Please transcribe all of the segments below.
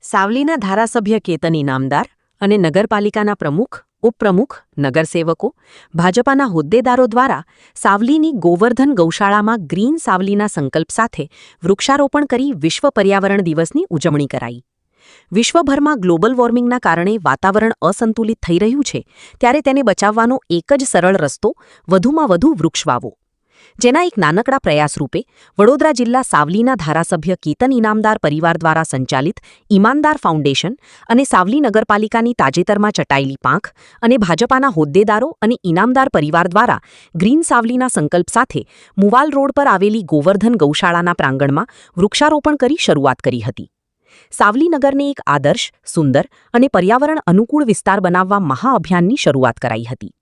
સાવલીના ધારાસભ્ય કેતન ઇનામદાર અને નગરપાલિકાના પ્રમુખ, ઉપપ્રમુખ, નગરસેવકો, ભાજપાના હોદ્દેદારો દ્વારા સાવલીની ગોવર્ધન ગૌશાળામાં ગ્રીન સાવલીના સંકલ્પ સાથે વૃક્ષારોપણ કરી વિશ્વ પર્યાવરણ દિવસની ઉજવણી કરાઈ. વિશ્વભરમાં ગ્લોબલ વોર્મિંગના કારણે વાતાવરણ અસંતુલિત થઈ રહ્યું છે, ત્યારે તેને બચાવવાનો એક જ સરળ રસ્તો વધુમાં વધુ વૃક્ષ વાવો. જેના એક નાનકડા પ્રયાસ રૂપે વડોદરા જિલ્લા સાવલીના ધારાસભ્ય કેતન ઇનામદાર પરિવાર દ્વારા સંચાલિત ઈમાનદાર ફાઉન્ડેશન અને સાવલી નગરપાલિકાની તાજેતરમાં ચટાયેલી પાંખ અને ભાજપાના હોદ્દેદારો અને ઇનામદાર પરિવાર દ્વારા ગ્રીન સાવલીના સંકલ્પ સાથે મુવાલ રોડ પર આવેલી ગોવર્ધન ગૌશાળાના પ્રાંગણમાં વૃક્ષારોપણ કરી શરૂઆત કરી હતી. સાવલી નગરને એક આદર્શ, સુંદર અને પર્યાવરણ અનુકૂળ વિસ્તાર બનાવવા મહાઅભિયાનની શરૂઆત કરાઈ હતી.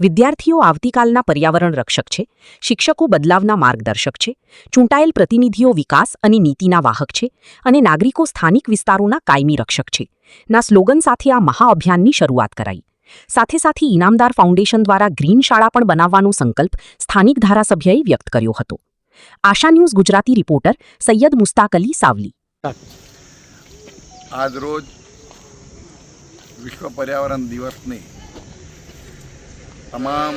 વિદ્યાર્થીઓ આવતીકાલના પર્યાવરણ રક્ષક છે, શિક્ષકો બદલાવના માર્ગદર્શક છે, ચૂંટાયેલ પ્રતિનિધિઓ વિકાસ અને નીતિના વાહક છે અને નાગરિકો સ્થાનિક વિસ્તારોના કાયમી રક્ષક છે ના સ્લોગન સાથે આ મહાઅભિયાનની શરૂઆત કરાઈ. સાથે સાથે ઇનામદાર ફાઉન્ડેશન દ્વારા ગ્રીન શાળા પણ બનાવવાનો સંકલ્પ સ્થાનિક ધારાસભ્યએ વ્યક્ત કર્યો હતો. આશા ન્યૂઝ ગુજરાતી રિપોર્ટર સૈયદ મુસ્તાક અલી, સાવલી. આજરોજ વિશ્વ પર્યાવરણ દિવસની તમામ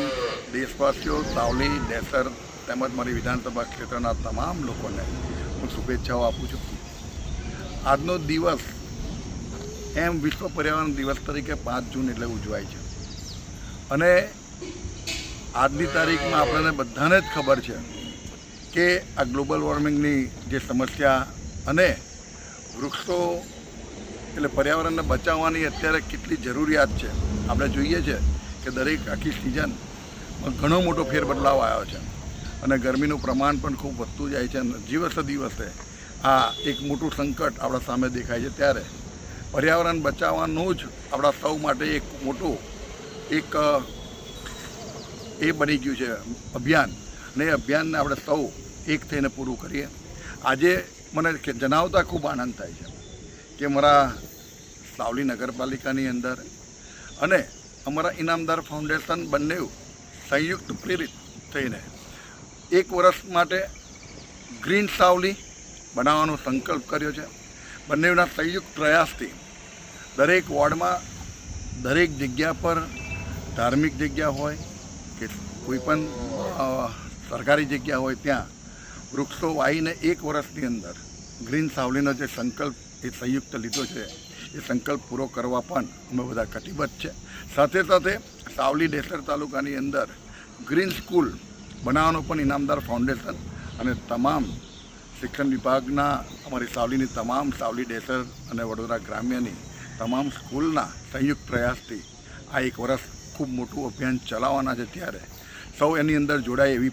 દેશવાસીઓ, સાવલી, ડેસર તેમજ મારી વિધાનસભા ક્ષેત્રના તમામ લોકોને હું શુભેચ્છાઓ આપું છું. આજનો દિવસ એમ વિશ્વ પર્યાવરણ દિવસ તરીકે 5 જૂન એટલે ઉજવાય છે અને આજની તારીખમાં આપણને બધાને જ ખબર છે કે આ ગ્લોબલ વોર્મિંગની જે સમસ્યા અને વૃક્ષો એટલે પર્યાવરણને બચાવવાની અત્યારે કેટલી જરૂરિયાત છે. આપણે જોઈએ છે કે દરેક આખી સિઝનમાં ઘણો મોટો ફેરબદલાવ આવ્યો છે અને ગરમીનું પ્રમાણ પણ ખૂબ વધતું જાય છે અને દિવસે દિવસે આ એક મોટું સંકટ આપણા સામે દેખાય છે. ત્યારે પર્યાવરણ બચાવવાનું જ આપણા સૌ માટે એક મોટું એ બની ગયું છે અભિયાન અને એ અભિયાનને આપણે સૌ એક થઈને પૂરું કરીએ. આજે મને જણાવતા ખૂબ આનંદ થાય છે કે મારા સાવલી નગરપાલિકાની અંદર અને અમારા ઇનામદાર ફાઉન્ડેશન બંને સંયુક્ત પ્રેરિત થઈને 1 વર્ષ માટે ગ્રીન સાવલી બનાવવાનો સંકલ્પ કર્યો છે. બંનેના સંયુક્ત પ્રયાસથી દરેક વોર્ડમાં, દરેક જગ્યા પર, ધાર્મિક જગ્યા હોય કે કોઈપણ સરકારી જગ્યા હોય ત્યાં વૃક્ષો વાવીને 1 વર્ષની અંદર ગ્રીન સાવલીનો જે સંકલ્પ એ સંયુક્ત લીધો છે એ સંકલ્પ પૂરો કરવા પણ અમે બધા કટિબદ્ધ છે. સાથે સાથે સાવલી ડેસર તાલુકાની અંદર ગ્રીન સ્કૂલ બનાવવાનો પણ ઇનામદાર ફાઉન્ડેશન અને તમામ શિક્ષણ વિભાગના અમારી સાવલીની તમામ સાવલી ડેસર અને વડોદરા ગ્રામ્યની તમામ સ્કૂલના સંયુક્ત પ્રયાસથી આ 1 વર્ષ ખૂબ મોટું અભિયાન ચલાવવાના છે. ત્યારે સૌ એની અંદર જોડાય એવી